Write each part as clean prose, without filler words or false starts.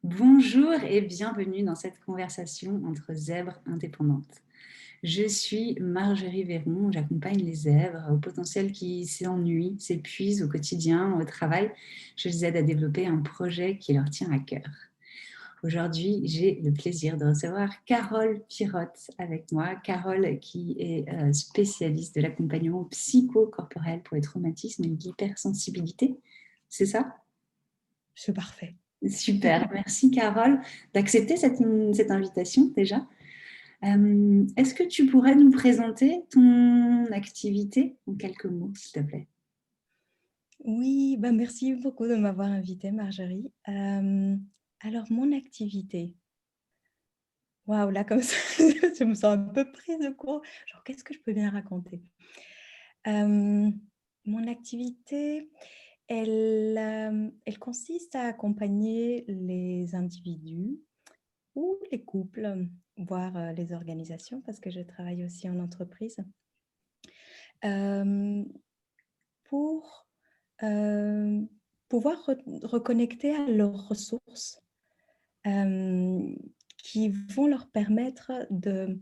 Bonjour et bienvenue dans cette conversation entre zèbres indépendantes. Je suis Marjorie Véron, j'accompagne les zèbres au potentiel qui s'ennuient, s'épuisent au quotidien, au travail. Je les aide à développer un projet qui leur tient à cœur. Aujourd'hui, j'ai le plaisir de recevoir Carole Pirotte avec moi. Carole qui est spécialiste de l'accompagnement psychocorporel pour les traumatismes et l'hypersensibilité. C'est ça? C'est parfait. Super, merci Carole d'accepter cette invitation déjà. Est-ce que tu pourrais nous présenter ton activité en quelques mots, s'il te plaît? Oui, merci beaucoup de m'avoir invitée, Marjorie. Alors, mon activité, waouh, là, comme ça, je me sens un peu prise de court. Genre, qu'est-ce que je peux bien raconter? Euh, Mon activité, elle consiste à accompagner les individus ou les couples, voire les organisations, parce que je travaille aussi en entreprise, euh, pour euh, pouvoir reconnecter à leurs ressources euh, qui vont leur permettre de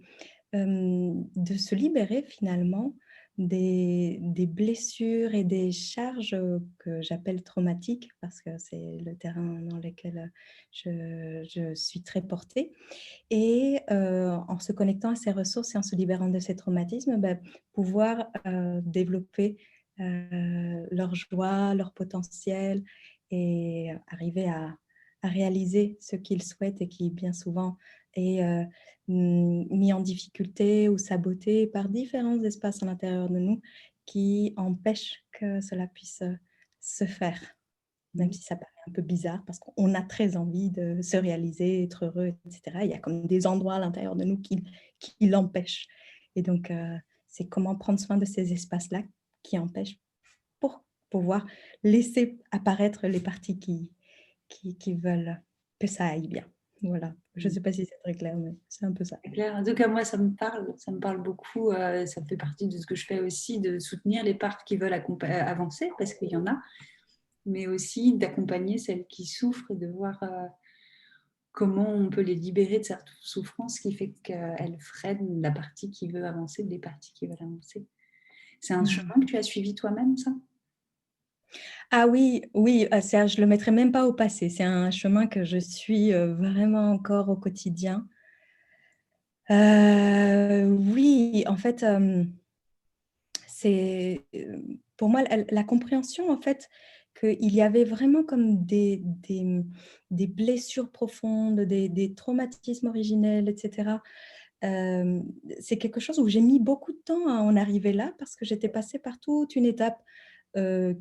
se libérer finalement des blessures et des charges que j'appelle traumatiques, parce que c'est le terrain dans lequel je suis très portée. Et en se connectant à ces ressources et en se libérant de ces traumatismes, pouvoir développer leur joie, leur potentiel et arriver à réaliser ce qu'ils souhaitent et qui bien souvent est mis en difficulté ou saboté par différents espaces à l'intérieur de nous qui empêchent que cela puisse se faire, même si ça paraît un peu bizarre parce qu'on a très envie de se réaliser, être heureux, etc. Il y a comme des endroits à l'intérieur de nous qui l'empêchent. Et donc, c'est comment prendre soin de ces espaces-là qui empêchent pour pouvoir laisser apparaître les parties qui veulent que ça aille bien. Voilà. Je ne sais pas si c'est très clair, mais c'est un peu ça. C'est clair. En tout cas, moi, ça me parle beaucoup. Ça fait partie de ce que je fais aussi, de soutenir les parts qui veulent avancer, parce qu'il y en a, mais aussi d'accompagner celles qui souffrent et de voir comment on peut les libérer de cette souffrance qui fait qu'elles freinent la partie qui veut avancer, des parties qui veulent avancer. C'est un chemin Mhm. que tu as suivi toi-même, ça? Ah oui, oui, ça, je ne le mettrai même pas au passé. C'est un chemin que je suis vraiment encore au quotidien. Oui, en fait, c'est pour moi la compréhension, en fait, qu'il y avait vraiment comme des blessures profondes, des traumatismes originels, etc. Euh, c'est quelque chose où j'ai mis beaucoup de temps à en arriver là parce que j'étais passée par toute une étape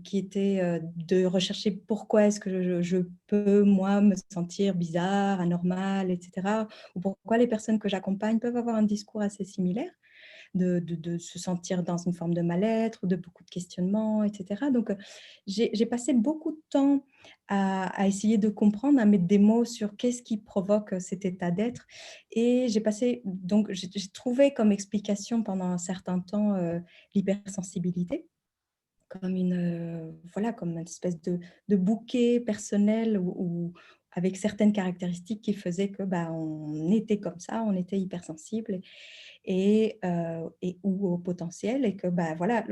qui était de rechercher pourquoi est-ce que je peux, moi, me sentir bizarre, anormale, etc. Ou pourquoi les personnes que j'accompagne peuvent avoir un discours assez similaire, de se sentir dans une forme de mal-être, de beaucoup de questionnements, etc. Donc, j'ai passé beaucoup de temps à essayer de comprendre, à mettre des mots sur qu'est-ce qui provoque cet état d'être. Et donc, j'ai trouvé comme explication pendant un certain temps l'hypersensibilité comme voilà, comme une espèce de bouquet personnel avec certaines caractéristiques qui faisaient que on était comme ça, on était hypersensible et ou au potentiel et que voilà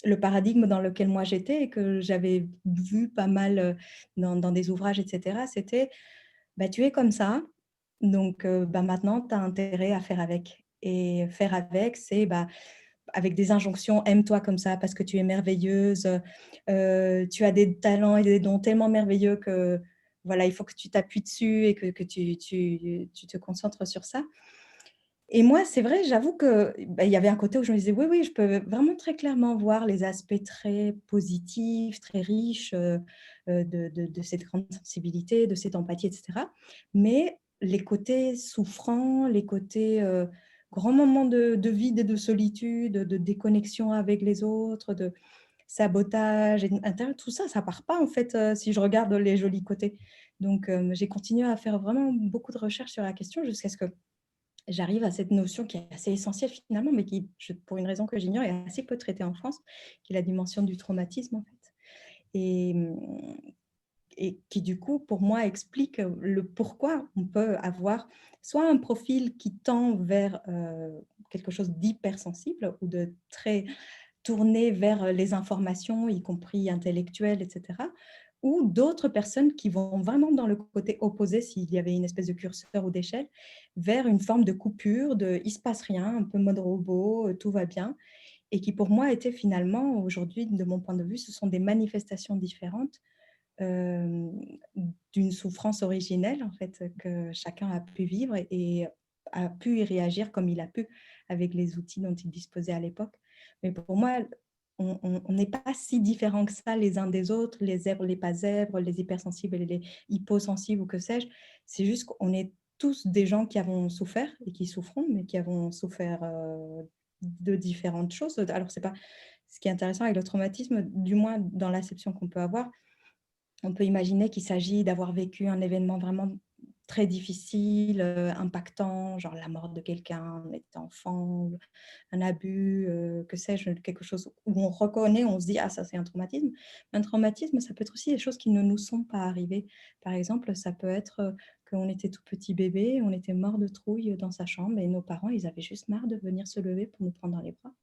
le paradigme dans lequel moi j'étais et que j'avais vu pas mal dans des ouvrages, etc., c'était tu es comme ça, donc maintenant tu as intérêt à faire avec. Et faire avec, c'est avec des injonctions, aime-toi comme ça parce que tu es merveilleuse, tu as des talents et des dons tellement merveilleux que voilà, il faut que tu t'appuies dessus et que tu te concentres sur ça. Et moi, c'est vrai, j'avoue que il y avait un côté où je me disais, oui, oui, je peux vraiment très clairement voir les aspects très positifs, très riches de cette grande sensibilité, de cette empathie, etc. Mais les côtés souffrants, les côtés grands moments de vide et de solitude, de déconnexion avec les autres, de sabotage, tout ça, ça part pas en fait si je regarde les jolis côtés. Donc, j'ai continué à faire vraiment beaucoup de recherches sur la question jusqu'à ce que j'arrive à cette notion qui est assez essentielle finalement, mais qui, pour une raison que j'ignore, est assez peu traitée en France, qui est la dimension du traumatisme en fait. Et, et qui, du coup, pour moi, explique le pourquoi on peut avoir soit un profil qui tend vers quelque chose d'hypersensible ou de très tourné vers les informations, y compris intellectuelles, etc. Ou d'autres personnes qui vont vraiment dans le côté opposé, s'il y avait une espèce de curseur ou d'échelle, vers une forme de coupure, de il ne se passe rien, un peu mode robot, tout va bien, et qui pour moi étaient finalement, aujourd'hui, de mon point de vue, ce sont des manifestations différentes euh, d'une souffrance originelle, en fait, que chacun a pu vivre et a pu y réagir comme il a pu avec les outils dont il disposait à l'époque. Mais pour moi, on n'est pas si différents que ça les uns des autres, les zèbres, les pas zèbres, les hypersensibles et les hyposensibles ou que sais-je. C'est juste qu'on est tous des gens qui avons souffert et qui souffrons, mais qui avons souffert de différentes choses. Alors, c'est pas ce qui est intéressant avec le traumatisme, du moins dans l'acception qu'on peut avoir. On peut imaginer qu'il s'agit d'avoir vécu un événement vraiment très difficile, impactant, genre la mort de quelqu'un, on était enfant, un abus, que sais-je, quelque chose où on reconnaît, on se dit ah ça c'est un traumatisme. Un traumatisme, ça peut être aussi des choses qui ne nous sont pas arrivées. Par exemple, ça peut être qu'on était tout petit bébé, on était mort de trouille dans sa chambre et nos parents, ils avaient juste marre de venir se lever pour nous prendre dans les bras.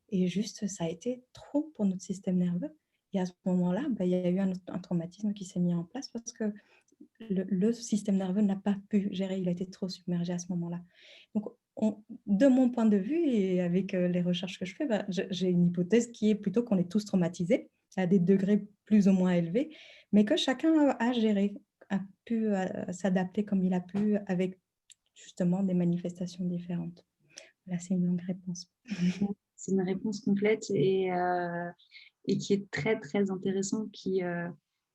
Et juste, ça a été trop pour notre système nerveux. Et à ce moment-là, il y a eu un traumatisme qui s'est mis en place parce que le système nerveux n'a pas pu gérer, il a été trop submergé à ce moment-là. Donc, de mon point de vue et avec les recherches que je fais, j'ai une hypothèse qui est plutôt qu'on est tous traumatisés à des degrés plus ou moins élevés, mais que chacun a géré, a pu s'adapter comme il a pu avec justement des manifestations différentes. Là, c'est une longue réponse. C'est une réponse complète et qui est très, très intéressante, qui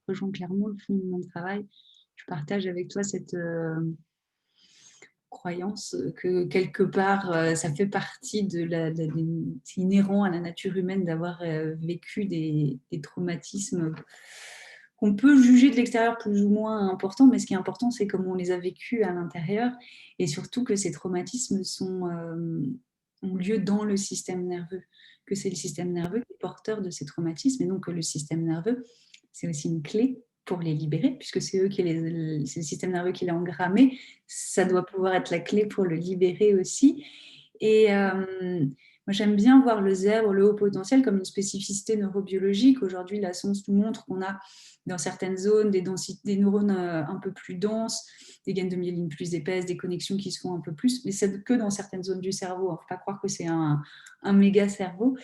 rejoint clairement le fond de mon travail. Je partage avec toi cette croyance que quelque part, ça fait partie c'est inhérent à la nature humaine d'avoir vécu des traumatismes qu'on peut juger de l'extérieur plus ou moins importants, mais ce qui est important, c'est comment on les a vécus à l'intérieur, et surtout que ces traumatismes ont lieu dans le système nerveux, que c'est le système nerveux qui est porteur de ces traumatismes, et donc que le système nerveux, c'est aussi une clé pour les libérer, puisque c'est le système nerveux qui l'a engrammé, ça doit pouvoir être la clé pour le libérer aussi. Et moi, j'aime bien voir le zèbre, le haut potentiel, comme une spécificité neurobiologique. Aujourd'hui, la science nous montre qu'on a dans certaines zones des neurones un peu plus denses, des gaines de myéline plus épaisses, des connexions qui se font un peu plus, mais c'est que dans certaines zones du cerveau. Il ne faut pas croire que c'est un méga cerveau.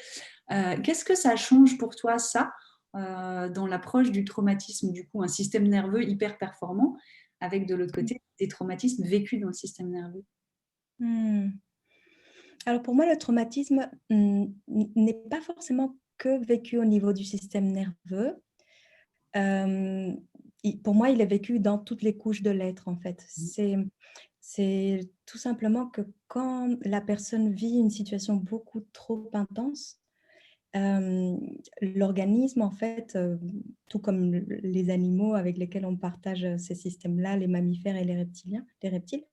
Qu'est-ce que ça change pour toi, ça, dans l'approche du traumatisme, du coup, un système nerveux hyper performant, avec de l'autre côté des traumatismes vécus dans le système nerveux? Alors pour moi, le traumatisme n'est pas forcément que vécu au niveau du système nerveux. Pour moi, il est vécu dans toutes les couches de l'être, en fait. C'est tout simplement que quand la personne vit une situation beaucoup trop intense, l'organisme, en fait, tout comme les animaux avec lesquels on partage ces systèmes-là, les mammifères et les reptiles,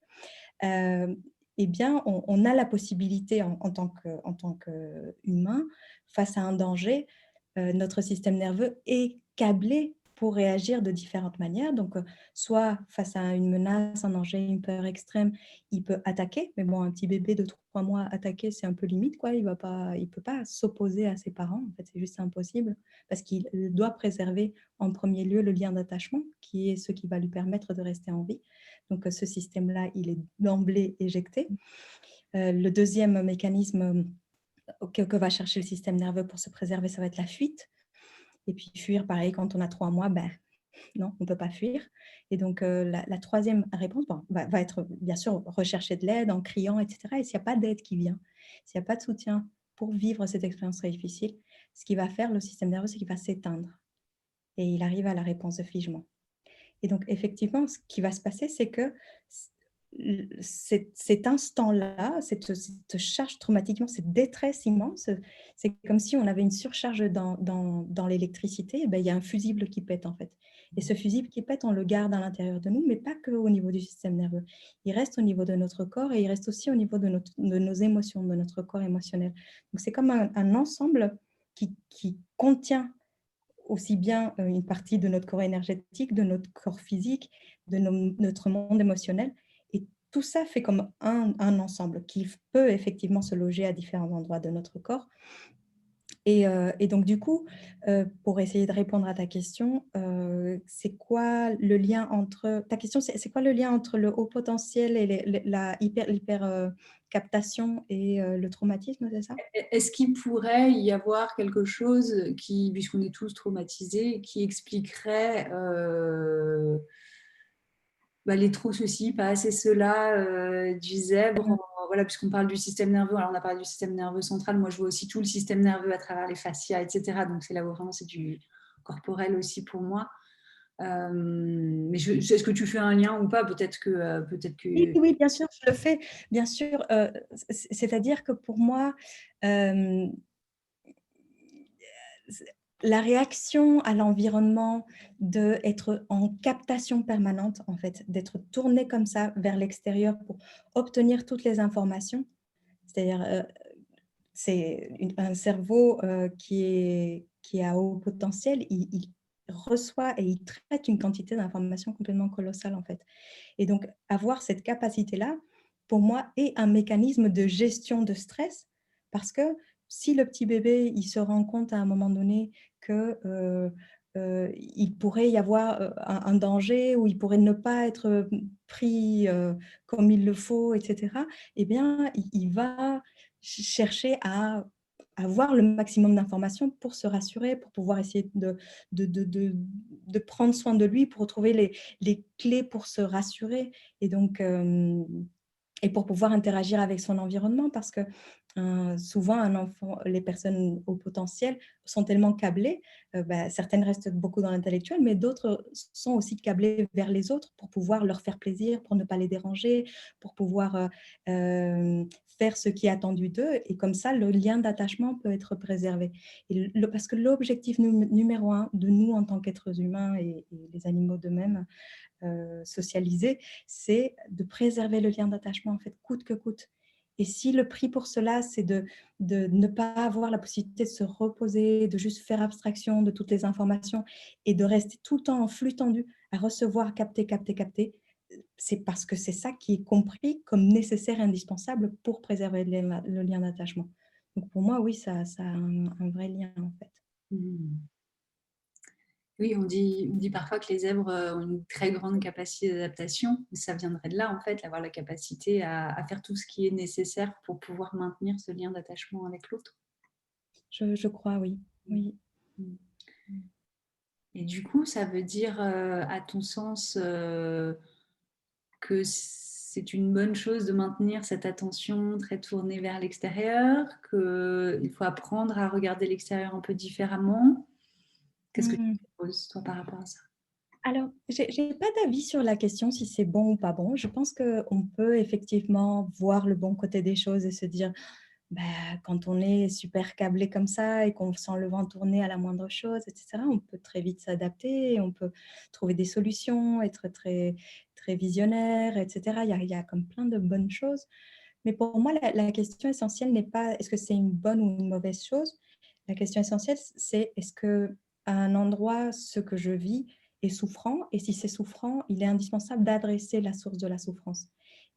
euh, eh bien, on a la possibilité en tant qu'humain, face à un danger, notre système nerveux est câblé pour réagir de différentes manières. Donc, soit face à une menace, un danger, une peur extrême, il peut attaquer. Mais bon, un petit bébé de 3 mois attaquer, c'est un peu limite, quoi. Il ne peut pas s'opposer à ses parents. En fait, c'est juste impossible parce qu'il doit préserver en premier lieu le lien d'attachement, qui est ce qui va lui permettre de rester en vie. Donc, ce système-là, il est d'emblée éjecté. Le deuxième mécanisme que va chercher le système nerveux pour se préserver, ça va être la fuite. Et puis fuir, pareil, quand on a 3 mois, non, on ne peut pas fuir. Et donc, la troisième réponse va être, bien sûr, rechercher de l'aide en criant, etc. Et s'il n'y a pas d'aide qui vient, s'il n'y a pas de soutien pour vivre cette expérience très difficile, ce qui va faire le système nerveux, c'est qu'il va s'éteindre. Et il arrive à la réponse de figement. Et donc, effectivement, ce qui va se passer, c'est que cet instant-là, cette charge traumatiquement, cette détresse immense, c'est comme si on avait une surcharge dans l'électricité. Et ben, il y a un fusible qui pète, en fait. Et ce fusible qui pète, on le garde à l'intérieur de nous, mais pas qu'au niveau du système nerveux. Il reste au niveau de notre corps et il reste aussi au niveau de nos émotions, de notre corps émotionnel. Donc, c'est comme un ensemble qui contient aussi bien une partie de notre corps énergétique, de notre corps physique, de notre monde émotionnel. Et tout ça fait comme un ensemble qui peut effectivement se loger à différents endroits de notre corps. Et donc du coup, pour essayer de répondre à ta question, c'est quoi le lien entre ta question, c'est quoi le lien entre le haut potentiel et la hyper, captation et le traumatisme, c'est ça? Est-ce qu'il pourrait y avoir quelque chose qui, puisqu'on est tous traumatisés, qui expliquerait les trop ceci, pas assez cela du zèbre, voilà, puisqu'on parle du système nerveux, alors on a parlé du système nerveux central, moi je vois aussi tout le système nerveux à travers les fascias, etc. Donc c'est là où vraiment c'est du corporel aussi pour moi. Mais est-ce que tu fais un lien ou pas? Peut-être que... Oui, oui, bien sûr, je le fais, bien sûr, c'est-à-dire que pour moi, hem, la réaction à l'environnement, d'être en captation permanente, en fait, d'être tourné comme ça vers l'extérieur pour obtenir toutes les informations. C'est-à-dire, c'est un cerveau qui est à haut potentiel, il reçoit et il traite une quantité d'informations complètement colossale, en fait. Et donc, avoir cette capacité-là, pour moi, est un mécanisme de gestion de stress, parce que si le petit bébé, il se rend compte à un moment donné que il pourrait y avoir un danger, ou il pourrait ne pas être pris comme il le faut, etc., eh bien, il va chercher à avoir le maximum d'informations pour se rassurer, pour pouvoir essayer de, de, de, de prendre soin de lui, pour trouver les clés pour se rassurer et donc et pour pouvoir interagir avec son environnement, parce que souvent un enfant, les personnes au potentiel sont tellement câblées, certaines restent beaucoup dans l'intellectuel, mais d'autres sont aussi câblées vers les autres pour pouvoir leur faire plaisir, pour ne pas les déranger, pour pouvoir faire ce qui est attendu d'eux, et comme ça le lien d'attachement peut être préservé. Et parce que l'objectif numéro un de nous en tant qu'êtres humains et les animaux d'eux-mêmes, socialisés, c'est de préserver le lien d'attachement, en fait, coûte que coûte. Et si le prix pour cela, c'est de ne pas avoir la possibilité de se reposer, de juste faire abstraction de toutes les informations et de rester tout le temps en flux tendu à recevoir, capter, capter, capter, c'est parce que c'est ça qui est compris comme nécessaire et indispensable pour préserver le lien d'attachement. Donc pour moi, oui, ça a un vrai lien, en fait. Hmm. Oui, on dit parfois que les zèbres ont une très grande capacité d'adaptation. Ça viendrait de là, en fait, avoir la capacité à faire tout ce qui est nécessaire pour pouvoir maintenir ce lien d'attachement avec l'autre. Je crois, oui. Oui. Et du coup, ça veut dire, à ton sens, que c'est une bonne chose de maintenir cette attention très tournée vers l'extérieur, qu'il faut apprendre à regarder l'extérieur un peu différemment. Qu'est-ce que tu Mm. proposes, toi, par rapport à ça? Alors, j'ai pas d'avis sur la question si c'est bon ou pas bon. Je pense qu'on peut effectivement voir le bon côté des choses et se dire, bah, quand on est super câblé comme ça et qu'on sent le vent tourner à la moindre chose, etc., on peut très vite s'adapter, on peut trouver des solutions, être très, très visionnaire, etc. Il y a comme plein de bonnes choses. Mais pour moi, la question essentielle n'est pas est-ce que c'est une bonne ou une mauvaise chose. La question essentielle, c'est est-ce que à un endroit, ce que je vis est souffrant, et si c'est souffrant, il est indispensable d'adresser la source de la souffrance.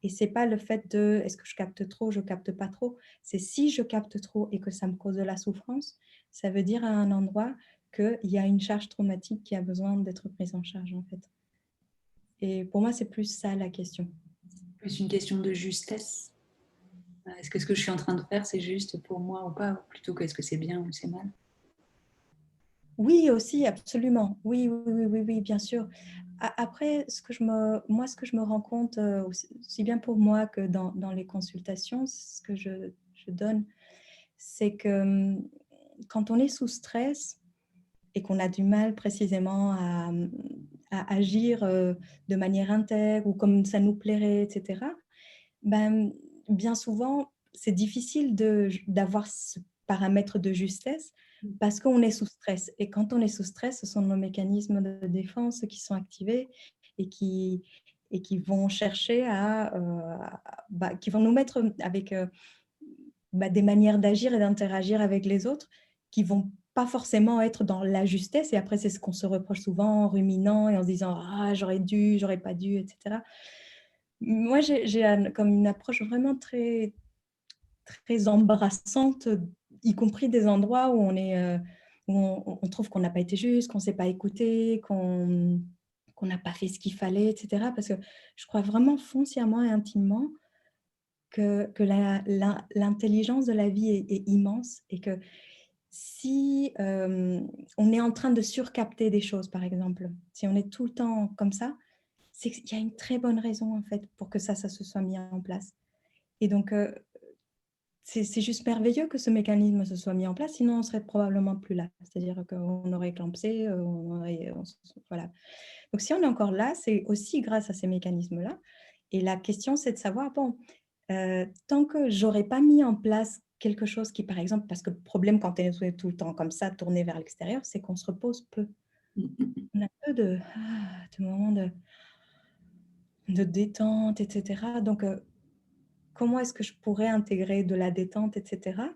Et c'est pas le fait de est-ce que je capte trop, je capte pas trop. C'est si je capte trop et que ça me cause de la souffrance, ça veut dire à un endroit qu'il y a une charge traumatique qui a besoin d'être prise en charge, en fait. Et pour moi, c'est plus ça la question. Plus une question de justesse. Est-ce que ce que je suis en train de faire, c'est juste pour moi ou pas, plutôt que est-ce que c'est bien ou c'est mal? Oui, aussi, absolument. Oui, oui, oui, oui, oui, bien sûr. Après, ce que je me rends compte, aussi bien pour moi que dans les consultations, ce que je donne, c'est que quand on est sous stress et qu'on a du mal précisément à agir de manière intègre ou comme ça nous plairait, etc., ben, bien souvent, c'est difficile d'avoir ce paramètre de justesse parce qu'on est sous stress. Et quand on est sous stress, ce sont nos mécanismes de défense qui sont activés et qui vont chercher qui vont nous mettre avec des manières d'agir et d'interagir avec les autres qui vont pas forcément être dans la justesse. Et après, c'est ce qu'on se reproche souvent en ruminant et en se disant: «Ah, j'aurais dû, j'aurais pas dû», et cetera. Moi, j'ai comme une approche vraiment très, très embrassante, y compris des endroits où où on trouve qu'on n'a pas été juste, qu'on ne s'est pas écouté, qu'on n'a pas fait ce qu'il fallait, et cetera. Parce que je crois vraiment foncièrement et intimement que l'intelligence de la vie est immense, et que si, on est en train de surcapter des choses, par exemple, si on est tout le temps comme ça, c'est qu'il y a une très bonne raison, en fait, pour que ça se soit mis en place. Et donc, c'est juste merveilleux que ce mécanisme se soit mis en place, sinon on serait probablement plus là. C'est-à-dire qu'on aurait éclampsé, voilà. Donc si on est encore là, c'est aussi grâce à ces mécanismes-là. Et la question, c'est de savoir, bon, tant que j'aurais pas mis en place quelque chose qui, par exemple, parce que le problème quand on est tout le temps comme ça, tourné vers l'extérieur, c'est qu'on se repose peu. On a peu de moments de détente, et cetera. Donc, comment est-ce que je pourrais intégrer de la détente, et cetera?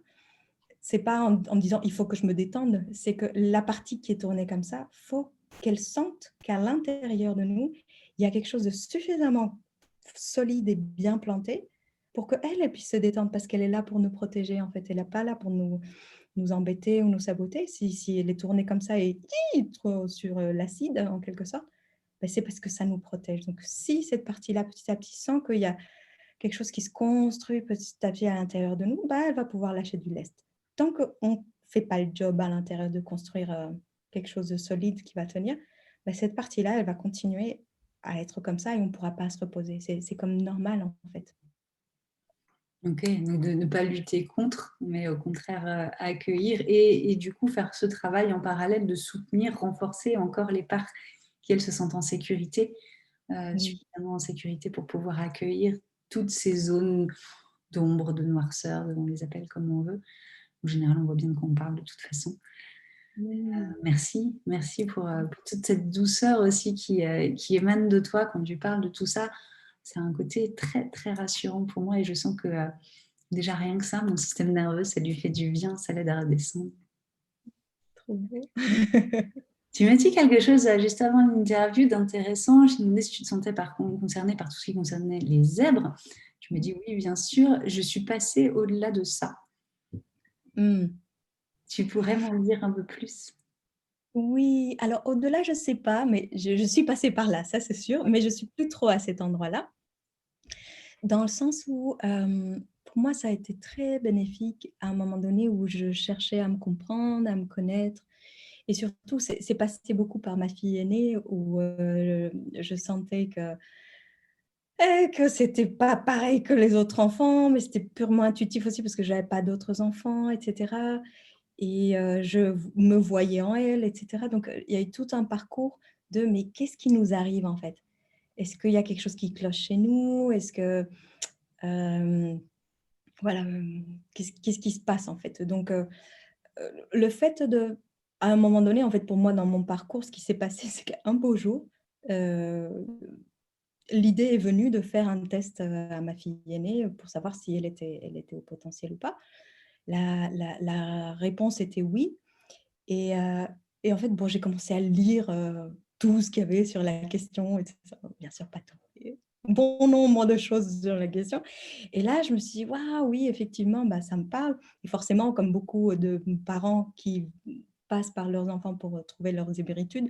C'est pas en me disant: «Il faut que je me détende», c'est que la partie qui est tournée comme ça, faut qu'elle sente qu'à l'intérieur de nous, il y a quelque chose de suffisamment solide et bien planté pour qu'elle, elle puisse se détendre, parce qu'elle est là pour nous protéger, en fait. Elle n'est pas là pour nous embêter ou nous saboter. Si elle est tournée comme ça et trop sur, l'acide, en quelque sorte, bah, c'est parce que ça nous protège. Donc si cette partie-là, petit à petit, sent qu'il y a quelque chose qui se construit petit à petit à l'intérieur de nous, bah, elle va pouvoir lâcher du lest. Tant qu'on ne fait pas le job à l'intérieur de construire quelque chose de solide qui va tenir, bah, cette partie-là, elle va continuer à être comme ça et on ne pourra pas se reposer. C'est comme normal, en fait. OK, donc de ne pas lutter contre, mais au contraire, accueillir et du coup faire ce travail en parallèle de soutenir, renforcer encore les parts qui, elles, se sentent en sécurité, Oui. suffisamment en sécurité pour pouvoir accueillir toutes ces zones d'ombre, de noirceur, on les appelle comme on veut. En général, on voit bien de quoi on parle de toute façon. Oui. Merci pour toute cette douceur aussi qui émane de toi quand tu parles de tout ça. C'est un côté très, très rassurant pour moi et je sens que, déjà rien que ça, mon système nerveux, ça lui fait du bien, ça l'aide à redescendre. Trop beau. Tu m'as dit quelque chose, juste avant l'interview d'intéressant. Je me demandais si tu te sentais concernée par tout ce qui concernait les zèbres. Tu me dis: «Oui, bien sûr, je suis passée au-delà de ça». Mmh. Tu pourrais m'en dire un peu plus? Oui, alors au-delà, je ne sais pas, mais je suis passée par là, ça c'est sûr, mais je ne suis plus trop à cet endroit-là. Dans le sens où, pour moi, ça a été très bénéfique à un moment donné où je cherchais à me comprendre, à me connaître, et surtout, c'est passé beaucoup par ma fille aînée où, je sentais que c'était pas pareil que les autres enfants, mais c'était purement intuitif aussi parce que j'avais pas d'autres enfants, et cetera, et me voyais en elle, et cetera. Donc, il y a eu tout un parcours de: «Mais qu'est-ce qui nous arrive, en fait? Est-ce qu'il y a quelque chose qui cloche chez nous? Est-ce que, hem» voilà, qu'est-ce qui se passe, en fait? Donc, le fait à un moment donné, en fait, pour moi, dans mon parcours, ce qui s'est passé, c'est qu'un beau jour, heu, l'idée est venue de faire un test, à ma fille aînée, pour savoir si elle était au potentiel ou pas. La réponse était «oui», et en fait, bon, j'ai commencé à lire, tout ce qu'il y avait sur la question, et cetera. Bien sûr, pas tout, mais bon nombre de choses sur la question, et là, je me suis dit: «Waouh, oui, effectivement, bah, ça me parle», et forcément, comme beaucoup de parents qui passent par leurs enfants pour, trouver leurs zébéritudes,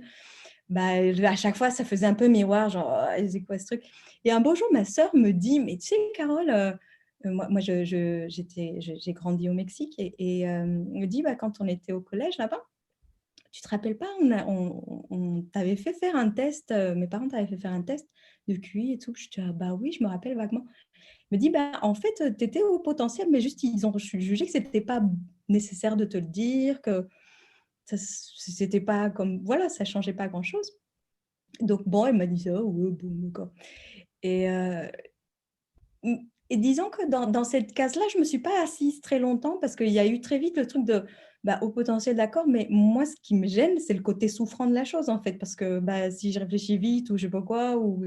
bah, à chaque fois, ça faisait un peu miroir, genre: «Oh, c'est quoi ce truc?» Et un beau jour, ma sœur me dit: «Mais tu sais, Carole», moi j'ai grandi au Mexique, elle me dit: «Bah, quand on était au collège là-bas, tu te rappelles pas, on t'avait fait faire un test, mes parents t'avaient fait faire un test de QI et tout». Je dis: «Ah bah oui, je me rappelle vaguement». Elle me dit: «Bah, en fait, tu étais au potentiel, mais juste ils ont jugé que c'était pas nécessaire de te le dire, que c'était pas comme voilà, ça changeait pas grand-chose». Donc bon, elle m'a dit ça: «Ouais, bon, d'accord», et et disons que dans cette case-là, je me suis pas assise très longtemps parce qu'il y a eu très vite le truc de Au potentiel, d'accord, mais moi, ce qui me gêne, c'est le côté souffrant de la chose, en fait, parce que si je réfléchis vite ou je sais pas quoi, ou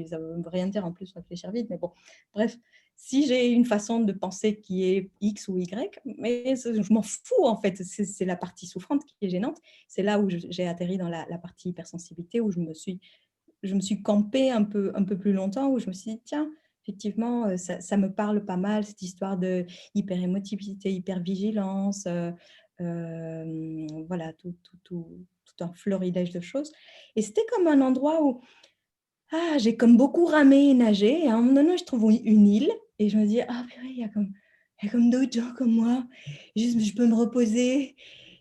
ça veut rien dire en plus réfléchir vite, mais bon, bref, si j'ai une façon de penser qui est X ou Y, mais je m'en fous, en fait, c'est la partie souffrante qui est gênante. C'est là où j'ai atterri dans la partie hypersensibilité, où je me suis campée un peu plus longtemps, où je me suis dit, tiens, effectivement, ça me parle pas mal, cette histoire de hyper-émotivité, hyper-vigilance, voilà, tout un florilège de choses. Et c'était comme un endroit où j'ai comme beaucoup ramé et nagé, et à un moment donné, je trouve une île, et je me dis, ah purée, il y a comme d'autres gens comme moi, je peux me reposer.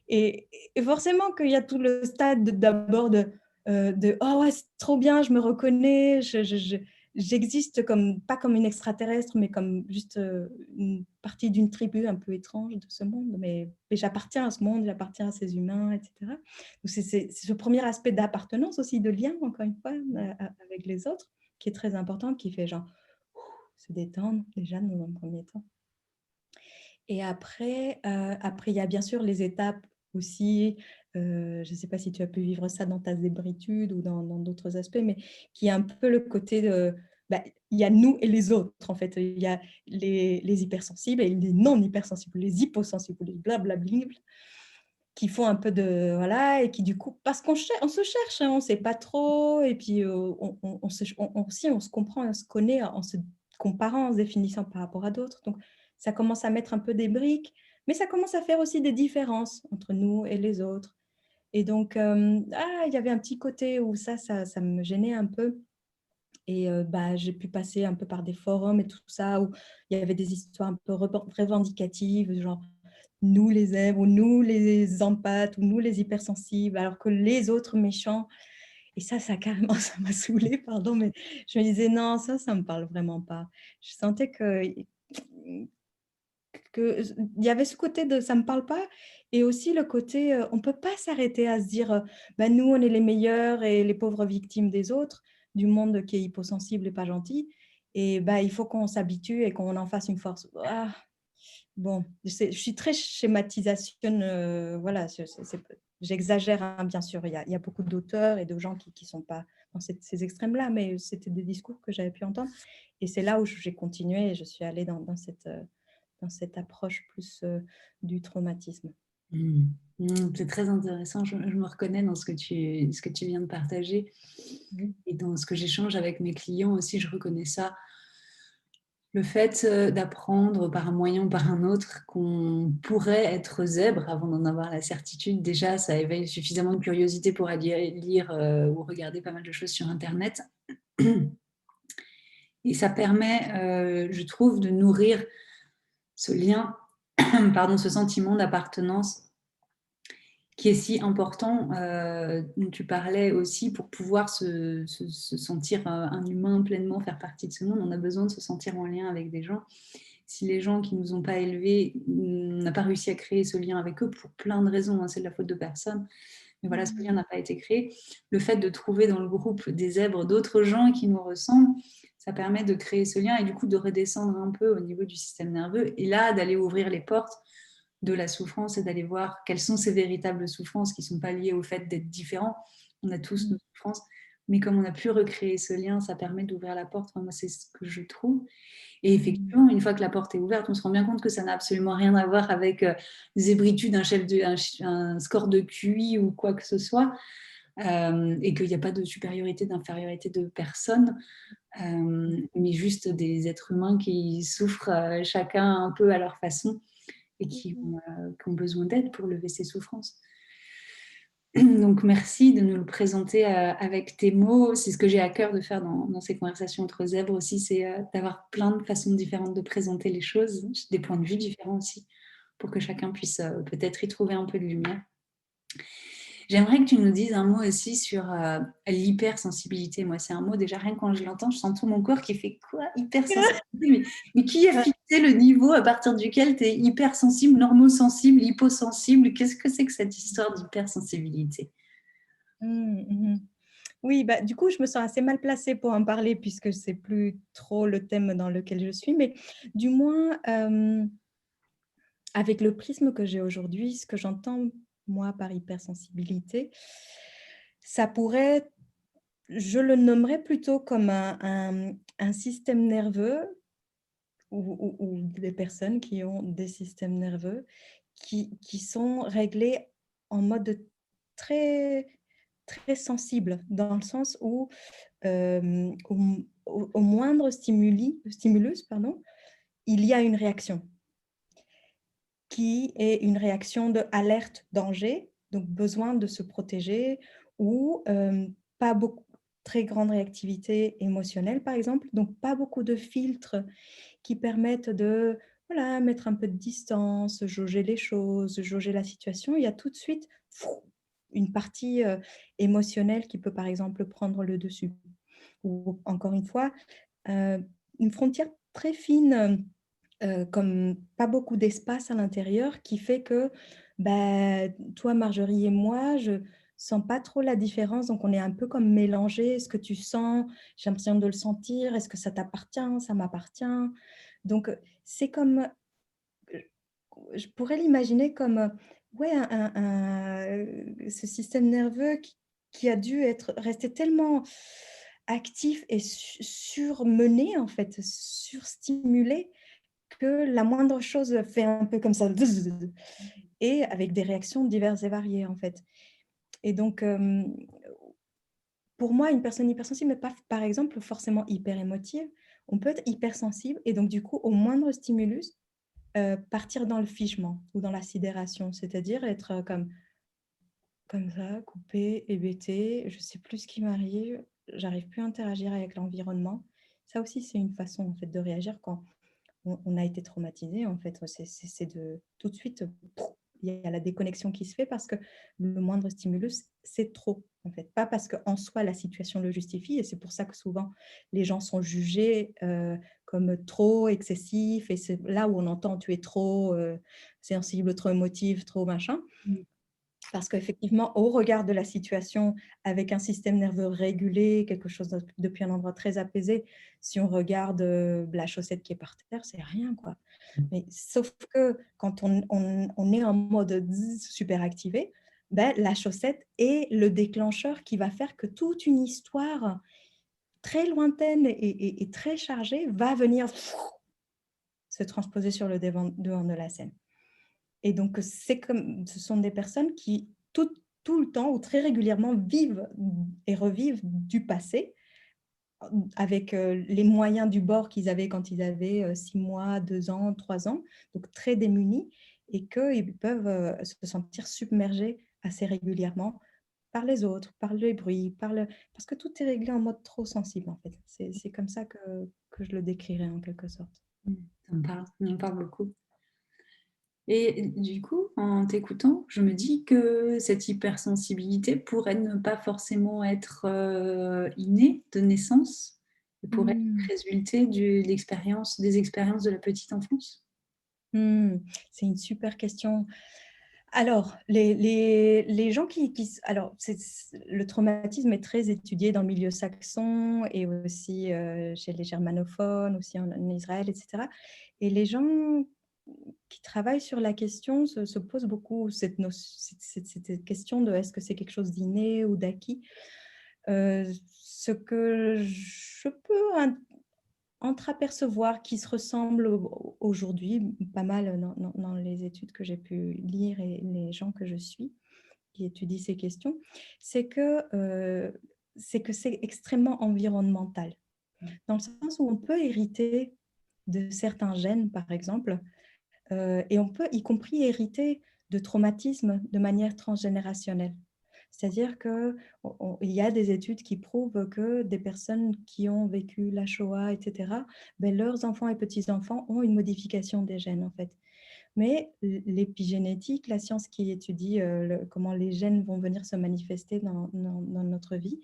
Et, et forcément qu'il y a tout le stade d'abord de oh ouais, c'est trop bien, je me reconnais, j'existe comme, pas comme une extraterrestre, mais comme juste une partie d'une tribu un peu étrange de ce monde, mais j'appartiens à ce monde, j'appartiens à ces humains, etc. Donc c'est ce premier aspect d'appartenance aussi, de lien, encore une fois, avec les autres, qui est très important, qui fait genre se détendre déjà dans un premier temps. Et après, il y a bien sûr les étapes aussi. Je ne sais pas si tu as pu vivre ça dans ta zébritude ou dans d'autres aspects, mais qui est un peu le côté de, il y a nous et les autres, en fait. Il y a les hypersensibles et les non-hypersensibles, les hyposensibles, les blablabla, qui font un peu de, voilà, et qui du coup, parce qu'on on se cherche, hein, on ne sait pas trop, et puis aussi on se comprend, on se connaît en se comparant, en se définissant par rapport à d'autres. Donc, ça commence à mettre un peu des briques, mais ça commence à faire aussi des différences entre nous et les autres. Et donc, il y avait un petit côté où ça me gênait un peu. Et j'ai pu passer un peu par des forums et tout ça, où il y avait des histoires un peu revendicatives, genre nous les zèbres, ou nous les empathes, ou nous les hypersensibles, alors que les autres méchants. Et ça carrément, ça m'a saoulée, pardon, mais je me disais, non, ça me parle vraiment pas. Je sentais il y avait ce côté de ça me parle pas, et aussi le côté on peut pas s'arrêter à se dire nous on est les meilleurs et les pauvres victimes des autres, du monde qui est hyposensible et pas gentil, et il faut qu'on s'habitue et qu'on en fasse une force. Bon, je suis très schématisation, voilà, j'exagère, hein, bien sûr, il y a beaucoup d'auteurs et de gens qui sont pas dans ces extrêmes-là, mais c'était des discours que j'avais pu entendre, et c'est là où j'ai continué et je suis allée dans cette approche plus du traumatisme. C'est très intéressant. Je me reconnais dans ce que tu viens de partager, et dans ce que j'échange avec mes clients aussi, je reconnais ça. Le fait d'apprendre par un moyen ou par un autre qu'on pourrait être zèbre avant d'en avoir la certitude, déjà, ça éveille suffisamment de curiosité pour aller lire ou regarder pas mal de choses sur Internet. Et ça permet, je trouve, de nourrir ce lien, pardon, ce sentiment d'appartenance qui est si important, dont tu parlais aussi, pour pouvoir se sentir un humain pleinement, faire partie de ce monde. On a besoin de se sentir en lien avec des gens. Si les gens qui ne nous ont pas élevés, on n'a pas réussi à créer ce lien avec eux pour plein de raisons, hein, c'est de la faute de personne. Mais voilà, ce lien n'a pas été créé. Le fait de trouver dans le groupe des zèbres d'autres gens qui nous ressemblent, ça permet de créer ce lien et du coup de redescendre un peu au niveau du système nerveux, et là d'aller ouvrir les portes de la souffrance et d'aller voir quelles sont ces véritables souffrances qui ne sont pas liées au fait d'être différents. On a tous nos souffrances, mais comme on a pu recréer ce lien, ça permet d'ouvrir la porte. Enfin, moi, c'est ce que je trouve. Et effectivement, une fois que la porte est ouverte, on se rend bien compte que ça n'a absolument rien à voir avec zébritude, un score de QI ou quoi que ce soit, et qu'il n'y a pas de supériorité, d'infériorité de personne, mais juste des êtres humains qui souffrent chacun un peu à leur façon, et qui ont besoin d'aide pour lever ces souffrances. Donc, merci de nous le présenter avec tes mots. C'est ce que j'ai à cœur de faire dans ces conversations entre zèbres aussi, c'est d'avoir plein de façons différentes de présenter les choses, des points de vue différents aussi, pour que chacun puisse peut-être y trouver un peu de lumière. J'aimerais que tu nous dises un mot aussi sur l'hypersensibilité. Moi, c'est un mot, déjà, rien que quand je l'entends, je sens tout mon corps qui fait quoi, hypersensibilité, mais qui a fixé le niveau à partir duquel tu es hypersensible, normosensible, hyposensible? Qu'est-ce que c'est que cette histoire d'hypersensibilité? Oui, du coup, je me sens assez mal placée pour en parler puisque c'est plus trop le thème dans lequel je suis, mais du moins, avec le prisme que j'ai aujourd'hui, ce que j'entends, moi, par hypersensibilité, ça pourrait, je le nommerais plutôt comme un système nerveux ou des personnes qui ont des systèmes nerveux qui sont réglés en mode très, très sensible, dans le sens où au moindre stimulus, pardon, il y a une réaction qui est une réaction de alerte, danger, donc besoin de se protéger ou pas beaucoup, très grande réactivité émotionnelle, par exemple, donc pas beaucoup de filtres qui permettent de voilà, mettre un peu de distance, jauger les choses, jauger la situation. Il y a tout de suite une partie émotionnelle qui peut, par exemple, prendre le dessus. Ou encore une fois, euh, une frontière très fine, comme pas beaucoup d'espace à l'intérieur, qui fait que bah, toi, Marjorie et moi, je sens pas trop la différence, donc on est un peu comme mélangés. Est-ce que tu sens? J'ai l'impression de le sentir. Est-ce que ça t'appartient? Ça m'appartient? Donc, c'est comme, je pourrais l'imaginer comme ouais, ce système nerveux qui a dû rester tellement actif et surmené, en fait, surstimulé, que la moindre chose fait un peu comme ça, et avec des réactions diverses et variées, en fait. Et donc, pour moi, une personne hypersensible n'est pas, par exemple, forcément hyper émotive. On peut être hypersensible et donc, du coup, au moindre stimulus, partir dans le figement ou dans la sidération, c'est-à-dire être comme ça, coupé, hébété, je ne sais plus ce qui m'arrive, j'arrive plus à interagir avec l'environnement. Ça aussi, c'est une façon en fait, de réagir quand on a été traumatisé. En fait, c'est de tout de suite, il y a la déconnexion qui se fait parce que le moindre stimulus, c'est trop. En fait, pas parce qu'en soi, la situation le justifie, et c'est pour ça que souvent, les gens sont jugés comme trop excessifs, et c'est là où on entend tu es trop sensible, trop émotif, trop machin. Mm. Parce qu'effectivement, au regard de la situation, avec un système nerveux régulé, quelque chose depuis un endroit très apaisé, si on regarde la chaussette qui est par terre, c'est rien, quoi. Mais sauf que quand on est en mode super activé, ben, la chaussette est le déclencheur qui va faire que toute une histoire très lointaine et très chargée va venir se transposer sur le devant de la scène. Et donc, ce sont des personnes qui, tout le temps ou très régulièrement, vivent et revivent du passé avec les moyens du bord qu'ils avaient quand ils avaient 6 mois, 2 ans, 3 ans, donc très démunis, et qu'ils peuvent se sentir submergés assez régulièrement par les autres, par les bruits, parce que tout est réglé en mode trop sensible, en fait. C'est comme ça que je le décrirais en quelque sorte. Ça me parle beaucoup. Et du coup, en t'écoutant, je me dis que cette hypersensibilité pourrait ne pas forcément être innée de naissance, et pourrait Mmh. résulter des expériences de la petite enfance. Mmh. C'est une super question. Alors, les gens alors, le traumatisme est très étudié dans le milieu saxon et aussi chez les germanophones, aussi en Israël, etc. Et les gens qui travaillent sur la question se posent beaucoup cette question de est-ce que c'est quelque chose d'inné ou d'acquis. Ce que je peux entreapercevoir qui se ressemblent aujourd'hui, pas mal dans les études que j'ai pu lire et les gens que je suis qui étudient ces questions, c'est que c'est extrêmement environnemental, dans le sens où on peut hériter de certains gènes, par exemple, et on peut y compris hériter de traumatismes de manière transgénérationnelle. C'est-à-dire qu'il y a des études qui prouvent que des personnes qui ont vécu la Shoah, etc., ben, leurs enfants et petits-enfants ont une modification des gènes, en fait. Mais l'épigénétique, la science qui étudie comment les gènes vont venir se manifester dans notre vie,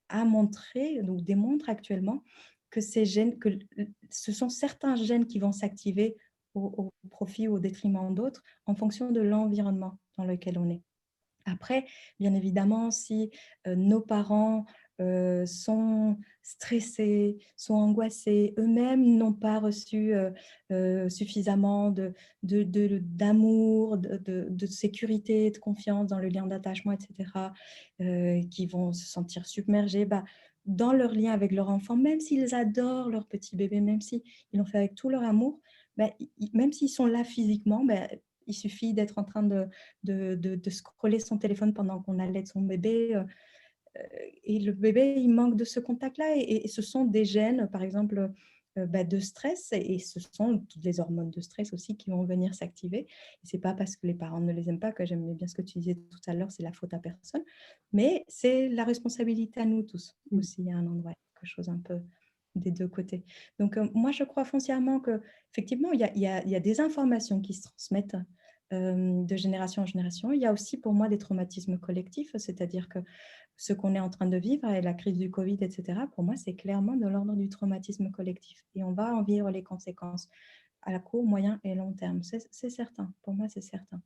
a montré, donc démontre actuellement que ce sont certains gènes qui vont s'activer au profit ou au détriment d'autres en fonction de l'environnement dans lequel on est. Après, bien évidemment, si nos parents sont stressés, sont angoissés, eux-mêmes n'ont pas reçu suffisamment d'amour, de sécurité, de confiance dans le lien d'attachement, etc., qui vont se sentir submergés dans leur lien avec leur enfant, même s'ils adorent leur petit bébé, même s'ils l'ont fait avec tout leur amour, même s'ils sont là physiquement, il suffit d'être en train de scroller son téléphone pendant qu'on allait son bébé. Et le bébé, il manque de ce contact-là. Et ce sont des gènes, par exemple, de stress. Et ce sont toutes les hormones de stress aussi qui vont venir s'activer. Et ce n'est pas parce que les parents ne les aiment pas, que j'aimais bien ce que tu disais tout à l'heure, c'est la faute à personne. Mais c'est la responsabilité à nous tous aussi, à un endroit, quelque chose un peu des deux côtés. Donc, moi, je crois foncièrement qu'effectivement, il y a des informations qui se transmettent de génération en génération. Il y a aussi pour moi des traumatismes collectifs, c'est-à-dire que ce qu'on est en train de vivre avec la crise du Covid, etc., pour moi, c'est clairement de l'ordre du traumatisme collectif. Et on va en vivre les conséquences à la court, moyen et long terme. C'est certain. Pour moi, c'est certain.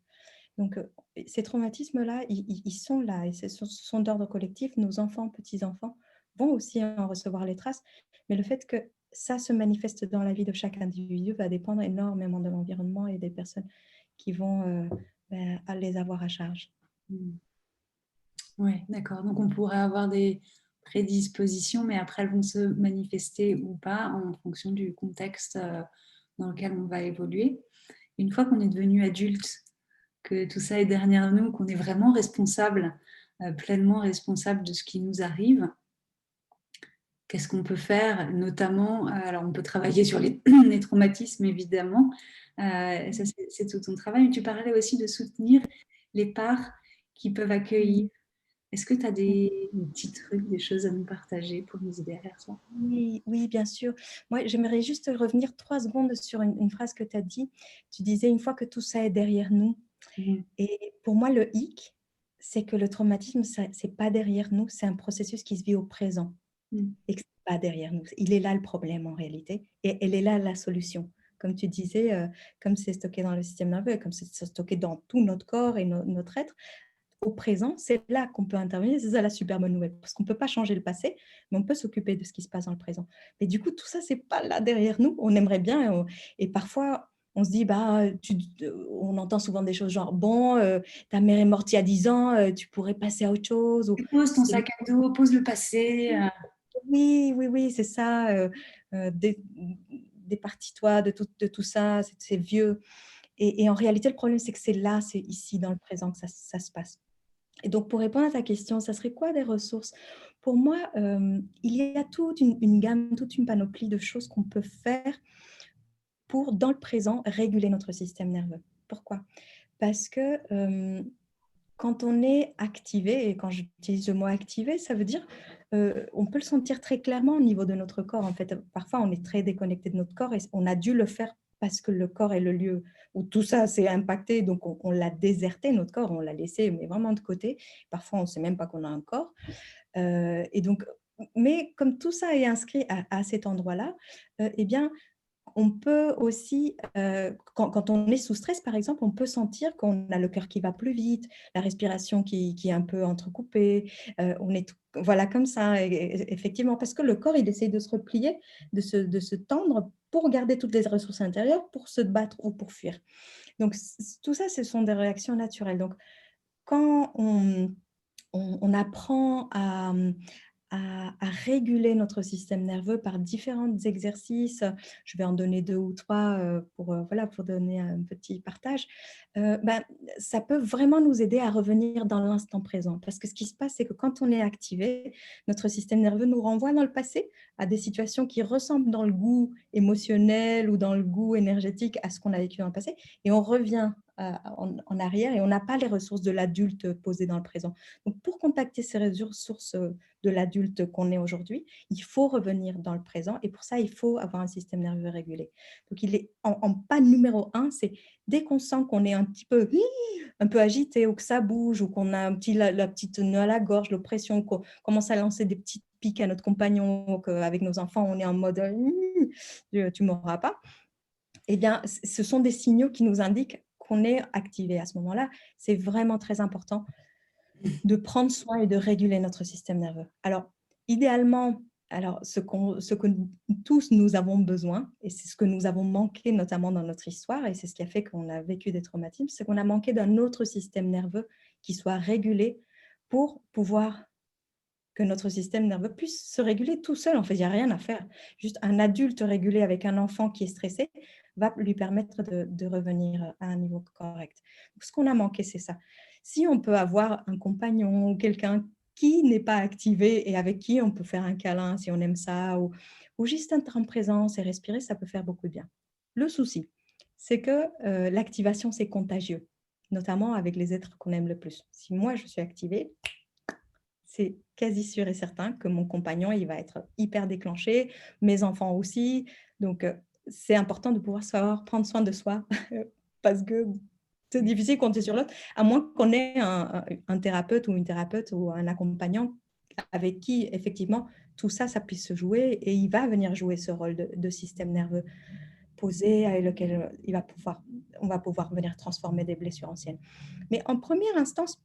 Donc, ces traumatismes-là, ils sont là et ce sont d'ordre collectif. Nos enfants, petits-enfants vont aussi en recevoir les traces. Mais le fait que ça se manifeste dans la vie de chaque individu va dépendre énormément de l'environnement et des personnes qui vont les avoir à charge. Oui, d'accord. Donc, on pourrait avoir des prédispositions, mais après, elles vont se manifester ou pas en fonction du contexte dans lequel on va évoluer. Une fois qu'on est devenu adulte, que tout ça est derrière nous, qu'on est vraiment responsable, pleinement responsable de ce qui nous arrive, qu'est-ce qu'on peut faire, notamment, alors on peut travailler sur les, les traumatismes, évidemment, ça c'est tout ton travail, mais tu parlais aussi de soutenir les parts qui peuvent accueillir. Est-ce que tu as des petits trucs, des choses à nous partager pour nous aider à faire ça? Oui, oui, bien sûr. Moi, j'aimerais juste revenir 3 secondes sur une phrase que tu as dit. Tu disais: «Une fois que tout ça est derrière nous», et pour moi, le hic, c'est que le traumatisme, ça c'est pas derrière nous, c'est un processus qui se vit au présent Mm. et que c'est pas derrière nous. Il est là le problème en réalité et elle est là la solution. Comme tu disais, comme c'est stocké dans le système nerveux, comme c'est stocké dans tout notre corps et notre être, au présent, c'est là qu'on peut intervenir. C'est ça la super bonne nouvelle, parce qu'on ne peut pas changer le passé, mais on peut s'occuper de ce qui se passe dans le présent. Mais du coup, tout ça, c'est pas là derrière nous. On aimerait bien, et parfois, on se dit, on entend souvent des choses genre, bon, ta mère est morte il y a 10 ans, tu pourrais passer à autre chose. Ou, Pose ton sac à dos, pose le passé. oui, oui, oui, c'est ça. Départis-toi de tout ça, c'est vieux. Et en réalité, le problème, c'est que c'est là, c'est ici, dans le présent, que ça se passe. Et donc, pour répondre à ta question, ça serait quoi des ressources? Pour moi, il y a toute une gamme, toute une panoplie de choses qu'on peut faire pour, dans le présent, réguler notre système nerveux. Pourquoi? Parce que quand on est activé, et quand j'utilise le mot activé, ça veut dire on peut le sentir très clairement au niveau de notre corps. En fait, parfois, on est très déconnecté de notre corps et on a dû le faire parce que le corps est le lieu où tout ça s'est impacté. Donc, on l'a déserté, notre corps, on l'a laissé, mais vraiment de côté. Parfois, on ne sait même pas qu'on a un corps. Et donc, mais comme tout ça est inscrit à cet endroit-là, eh bien, on peut aussi, quand on est sous stress, par exemple, on peut sentir qu'on a le cœur qui va plus vite, la respiration qui est un peu entrecoupée, on est voilà comme ça, effectivement, parce que le corps, il essaye de se replier, de se tendre pour garder toutes les ressources intérieures, pour se battre ou pour fuir. Donc tout ça, ce sont des réactions naturelles. Donc quand on apprend à réguler notre système nerveux par différents exercices. Je vais en donner 2 ou 3 voilà, pour donner un petit partage. Ça peut vraiment nous aider à revenir dans l'instant présent. Parce que ce qui se passe, c'est que quand on est activé, notre système nerveux nous renvoie dans le passé à des situations qui ressemblent dans le goût émotionnel ou dans le goût énergétique à ce qu'on a vécu dans le passé. Et on revient en arrière et on n'a pas les ressources de l'adulte posées dans le présent. Donc, pour contacter ces ressources de l'adulte qu'on est aujourd'hui, il faut revenir dans le présent et pour ça, il faut avoir un système nerveux régulé. Donc, il est en pas numéro un, c'est dès qu'on sent qu'on est un peu agité ou que ça bouge ou qu'on a la petite nœud à la gorge, l'oppression, qu'on commence à lancer des petites piques à notre compagnon, qu'avec nos enfants, on est en mode « tu ne m'auras pas ». Eh bien, ce sont des signaux qui nous indiquent qu'on est activé à ce moment-là. C'est vraiment très important de prendre soin et de réguler notre système nerveux. Alors, idéalement, alors ce que tous nous avons besoin, et c'est ce que nous avons manqué notamment dans notre histoire, et c'est ce qui a fait qu'on a vécu des traumatismes, c'est qu'on a manqué d'un autre système nerveux qui soit régulé pour pouvoir que notre système nerveux puisse se réguler tout seul. En fait, il n'y a rien à faire. Juste un adulte régulé avec un enfant qui est stressé va lui permettre de revenir à un niveau correct. Donc, ce qu'on a manqué, c'est ça. Si on peut avoir un compagnon ou quelqu'un qui n'est pas activé et avec qui on peut faire un câlin si on aime ça, ou juste être en présence et respirer, ça peut faire beaucoup de bien. Le souci, c'est que l'activation, c'est contagieux, notamment avec les êtres qu'on aime le plus. Si moi, je suis activée, c'est quasi sûr et certain que mon compagnon, il va être hyper déclenché, mes enfants aussi. Donc, c'est important de pouvoir savoir prendre soin de soi parce que c'est difficile de compter sur l'autre, à moins qu'on ait un thérapeute ou une thérapeute ou un accompagnant avec qui, effectivement, tout ça, ça puisse se jouer et il va venir jouer ce rôle de système nerveux posé avec lequel on va pouvoir venir transformer des blessures anciennes. Mais en première instance,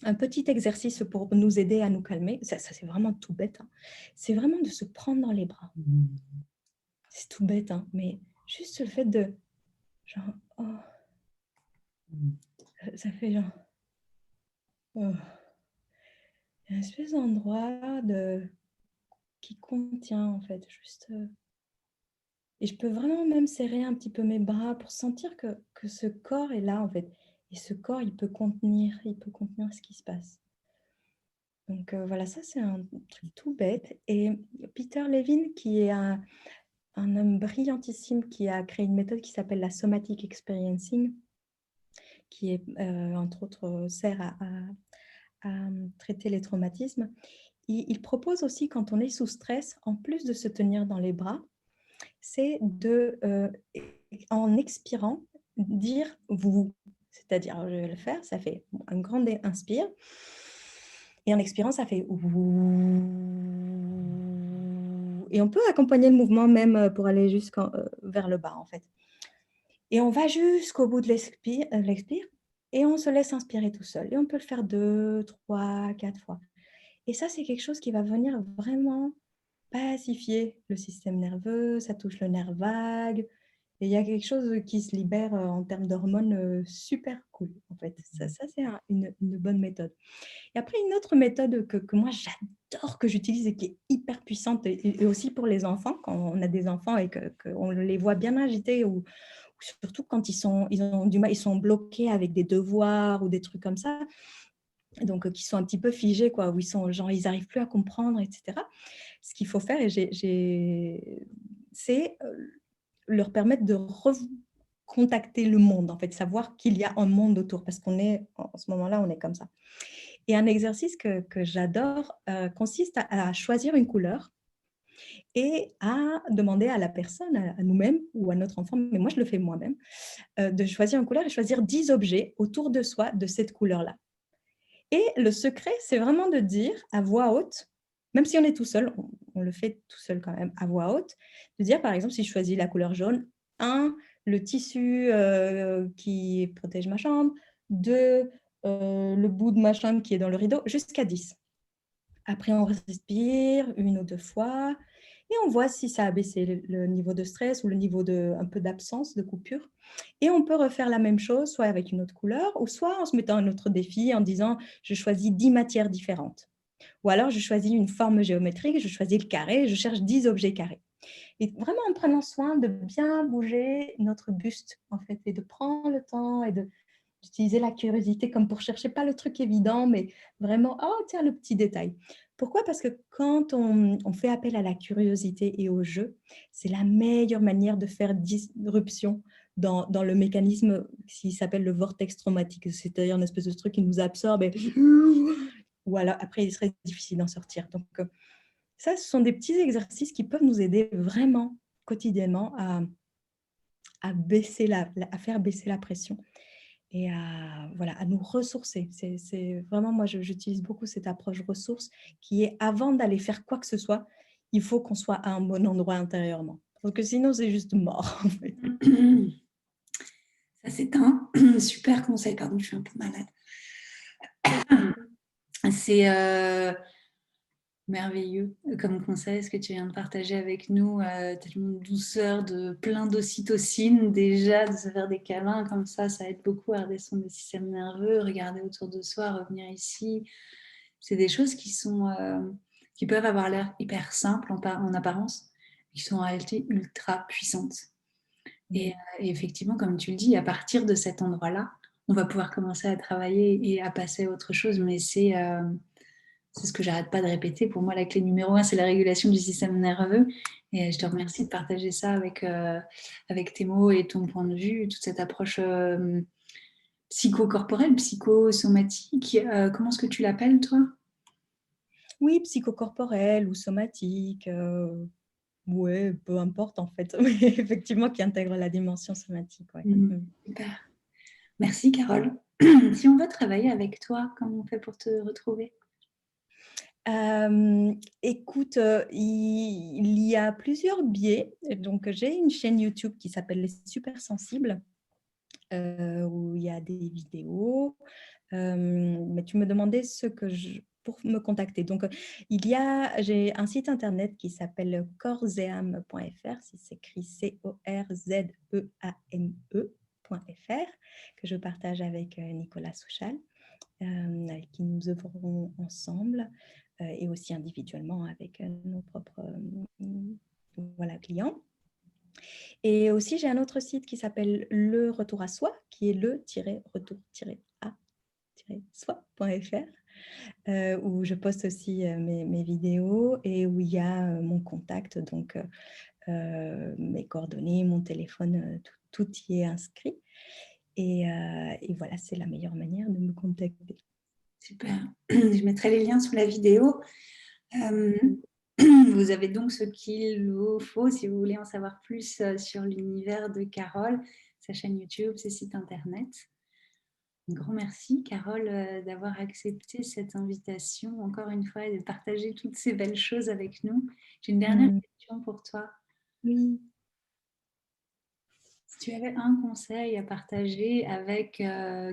un petit exercice pour nous aider à nous calmer, ça c'est vraiment tout bête, hein. C'est vraiment de se prendre dans les bras. C'est tout bête, hein, mais juste le fait de, genre, oh, ça fait genre, oh, une espèce d'endroit qui contient en fait, juste. Et je peux vraiment même serrer un petit peu mes bras pour sentir que ce corps est là en fait. Et ce corps, il peut contenir ce qui se passe. Donc voilà, ça c'est un truc tout bête. Et Peter Levine, qui est un homme brillantissime qui a créé une méthode qui s'appelle la somatic experiencing, qui est entre autres sert à traiter les traumatismes. Il propose aussi, quand on est sous stress, en plus de se tenir dans les bras, c'est en expirant, dire vous. C'est-à-dire, je vais le faire, ça fait un grand inspire. Et en expirant, ça fait et on peut accompagner le mouvement même pour aller vers le bas, en fait. Et on va jusqu'au bout de l'expire et on se laisse inspirer tout seul. Et on peut le faire 2, 3, 4 fois. Et ça, c'est quelque chose qui va venir vraiment pacifier le système nerveux, ça touche le nerf vague. Et il y a quelque chose qui se libère en termes d'hormones super cool, en fait. Ça c'est une bonne méthode. Et après, une autre méthode que moi, j'adore, que j'utilise et qui est hyper puissante, et aussi pour les enfants, quand on a des enfants et qu'on les voit bien agités, ou surtout quand ils ont du mal, ils sont bloqués avec des devoirs ou des trucs comme ça, donc qui sont un petit peu figés, quoi, où ils sont genre, ils n'arrivent plus à comprendre, etc. Ce qu'il faut faire, c'est leur permettre de contacter le monde, en fait, savoir qu'il y a un monde autour, parce qu'on est, en ce moment-là, on est comme ça. Et un exercice que j'adore consiste à choisir une couleur et à demander à la personne, à nous-mêmes ou à notre enfant, mais moi je le fais moi-même, de choisir une couleur et choisir 10 objets autour de soi de cette couleur-là. Et le secret, c'est vraiment de dire à voix haute, même si on est tout seul, on le fait tout seul quand même à voix haute, de dire par exemple si je choisis la couleur jaune, 1, le tissu qui protège ma chambre, 2, le bout de ma chambre qui est dans le rideau, jusqu'à 10. Après, on respire 1 ou 2 fois et on voit si ça a baissé le niveau de stress ou le niveau un peu d'absence, de coupure. Et on peut refaire la même chose, soit avec une autre couleur, ou soit en se mettant un autre défi, en disant « je choisis 10 matières différentes ». Ou alors, je choisis une forme géométrique, je choisis le carré, je cherche 10 objets carrés. Et vraiment en prenant soin de bien bouger notre buste, en fait, et de prendre le temps et d'utiliser la curiosité comme pour chercher pas le truc évident, mais vraiment, oh tiens, le petit détail. Pourquoi? Parce que quand on fait appel à la curiosité et au jeu, c'est la meilleure manière de faire disruption dans le mécanisme qui s'appelle le vortex traumatique, c'est-à-dire une espèce de truc qui nous absorbe et voilà, après il serait difficile d'en sortir. Donc ça, ce sont des petits exercices qui peuvent nous aider vraiment quotidiennement à faire baisser la pression et à nous ressourcer. C'est vraiment, moi, j'utilise beaucoup cette approche ressource qui est, avant d'aller faire quoi que ce soit, il faut qu'on soit à un bon endroit intérieurement. Parce que sinon, c'est juste mort, en fait. Ça, c'est un super conseil. Pardon, je suis un peu malade. C'est Merveilleux comme conseil, ce que tu viens de partager avec nous, tellement de douceur, de plein d'ocytocine déjà, de se faire des câlins comme ça aide beaucoup à redescendre le système nerveux, regarder autour de soi, revenir ici. C'est des choses qui peuvent avoir l'air hyper simples en apparence, qui sont en réalité ultra puissantes. Et, Oui. et effectivement, comme tu le dis, à partir de cet endroit-là, on va pouvoir commencer à travailler et à passer à autre chose, mais c'est ce que j'arrête pas de répéter. Pour moi, la clé numéro un, c'est la régulation du système nerveux. Et je te remercie de partager ça avec tes mots et ton point de vue, toute cette approche psychocorporelle, psychosomatique. Comment est-ce que tu l'appelles, toi? Oui, psychocorporel ou somatique, ouais, peu importe en fait, mais effectivement qui intègre la dimension somatique, ouais. Super. Merci, Carole. Si on veut travailler avec toi, comment on fait pour te retrouver? Écoute, il y a plusieurs biais. Donc j'ai une chaîne YouTube qui s'appelle Les Super Sensibles, où il y a des vidéos. Mais tu me demandais ce que je pour me contacter. Donc, j'ai un site internet qui s'appelle corzeame.fr, si s'écrit CORZEAME.fr, que je partage avec Nicolas Souchal, avec qui nous œuvrons ensemble, et aussi individuellement avec nos propres voilà, clients. Et aussi, j'ai un autre site qui s'appelle Le Retour à Soi, qui est le-retour-à-soi.fr, où je poste aussi mes vidéos et où il y a mon contact, donc mes coordonnées, mon téléphone, tout y est inscrit. Et voilà, c'est la meilleure manière de me contacter. Super. Je mettrai les liens sous la vidéo. Euh, Vous avez donc ce qu'il vous faut si vous voulez en savoir plus sur l'univers de Carole, sa chaîne YouTube, ses sites internet. Un grand merci, Carole, d'avoir accepté cette invitation, encore une fois, et de partager toutes ces belles choses avec nous. J'ai une dernière Mm. question pour toi. Oui. Si tu avais un conseil à partager avec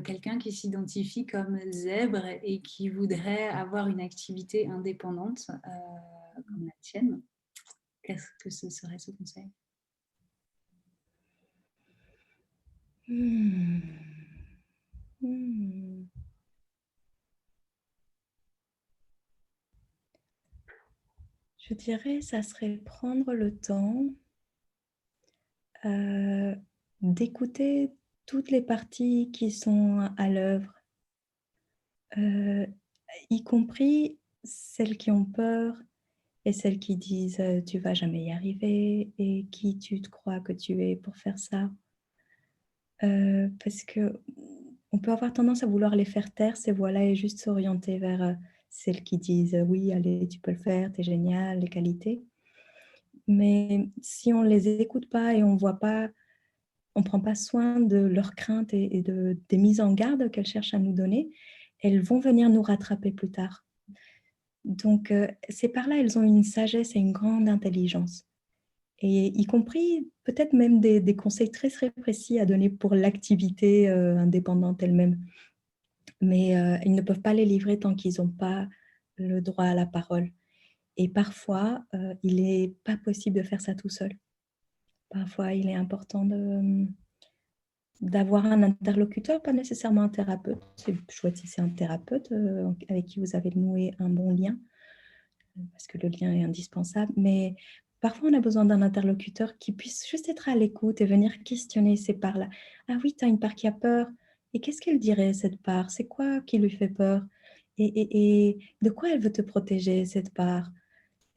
quelqu'un qui s'identifie comme zèbre et qui voudrait avoir une activité indépendante comme la tienne, qu'est-ce que ce serait ce conseil? Hmm. Hmm. Je dirais, ça serait prendre le temps euh, d'écouter toutes les parties qui sont à l'œuvre, euh, y compris celles qui ont peur et celles qui disent tu vas jamais y arriver et qui tu te crois que tu es pour faire ça. Parce que on peut avoir tendance à vouloir les faire taire, ces voix-là, et juste s'orienter vers celles qui disent oui, allez, tu peux le faire, t'es génial, les qualités. Mais si on les écoute pas et on voit pas, on prend pas soin de leurs craintes et des mises en garde qu'elles cherchent à nous donner, elles vont venir nous rattraper plus tard. Donc, ces par-là, elles ont une sagesse et une grande intelligence. Et y compris peut-être même des conseils très, très précis à donner pour l'activité indépendante elle-même. Mais ils ne peuvent pas les livrer tant qu'ils n'ont pas le droit à la parole. Et parfois, il n'est pas possible de faire ça tout seul. Parfois, il est important d'avoir un interlocuteur, pas nécessairement un thérapeute. C'est chouette si c'est un thérapeute avec qui vous avez noué un bon lien, parce que le lien est indispensable. Mais parfois, on a besoin d'un interlocuteur qui puisse juste être à l'écoute et venir questionner ces parts-là. Ah oui, tu as une part qui a peur. Et qu'est-ce qu'elle dirait, cette part? C'est quoi qui lui fait peur? Et de quoi elle veut te protéger, cette part?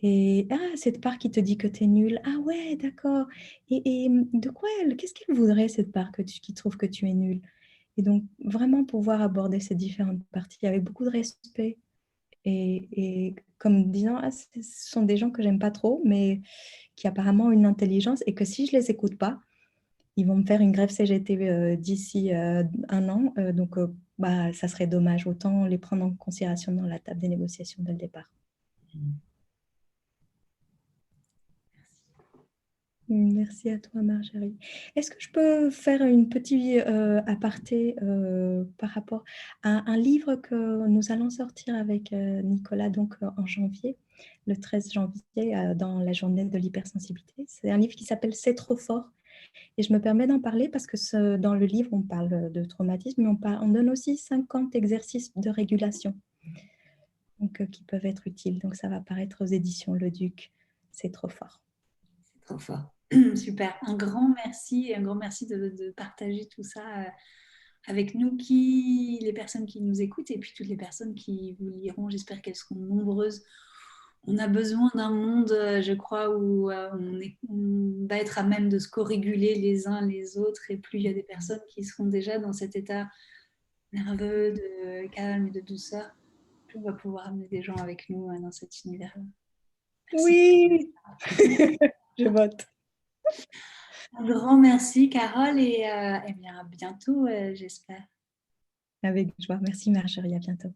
Et cette part qui te dit que tu es nul. Ah ouais, d'accord. Et de quoi qu'est-ce qu'elle voudrait, cette part qui trouve que tu es nul? Et donc, vraiment pouvoir aborder ces différentes parties avec beaucoup de respect et comme disant, ce sont des gens que j'aime pas trop, mais qui apparemment ont une intelligence et que si je les écoute pas, ils vont me faire une grève CGT d'ici un an. Donc, bah, ça serait dommage. Autant les prendre en considération dans la table des négociations dès le départ. Merci à toi, Marjorie. Est-ce que je peux faire une petite aparté par rapport à un livre que nous allons sortir avec Nicolas donc, en janvier? le 13 janvier dans la journée de l'hypersensibilité. C'est un livre qui s'appelle C'est trop fort. Et je me permets d'en parler parce que dans le livre, on parle de traumatisme, mais on donne aussi 50 exercices de régulation donc, qui peuvent être utiles. Donc, ça va paraître aux éditions Le Duc. C'est trop fort. C'est trop fort. Super. Un grand merci et un grand merci de partager tout ça avec nous, les personnes qui nous écoutent et puis toutes les personnes qui vous liront. J'espère qu'elles seront nombreuses. On a besoin d'un monde, je crois, où on va être à même de se co-réguler les uns les autres. Et plus il y a des personnes qui seront déjà dans cet état nerveux, de calme et de douceur, plus on va pouvoir amener des gens avec nous dans cet univers-là. Merci. Oui, je vote. Un grand merci, Carole, et bien, à bientôt, j'espère. Avec joie. Merci Marjorie, à bientôt.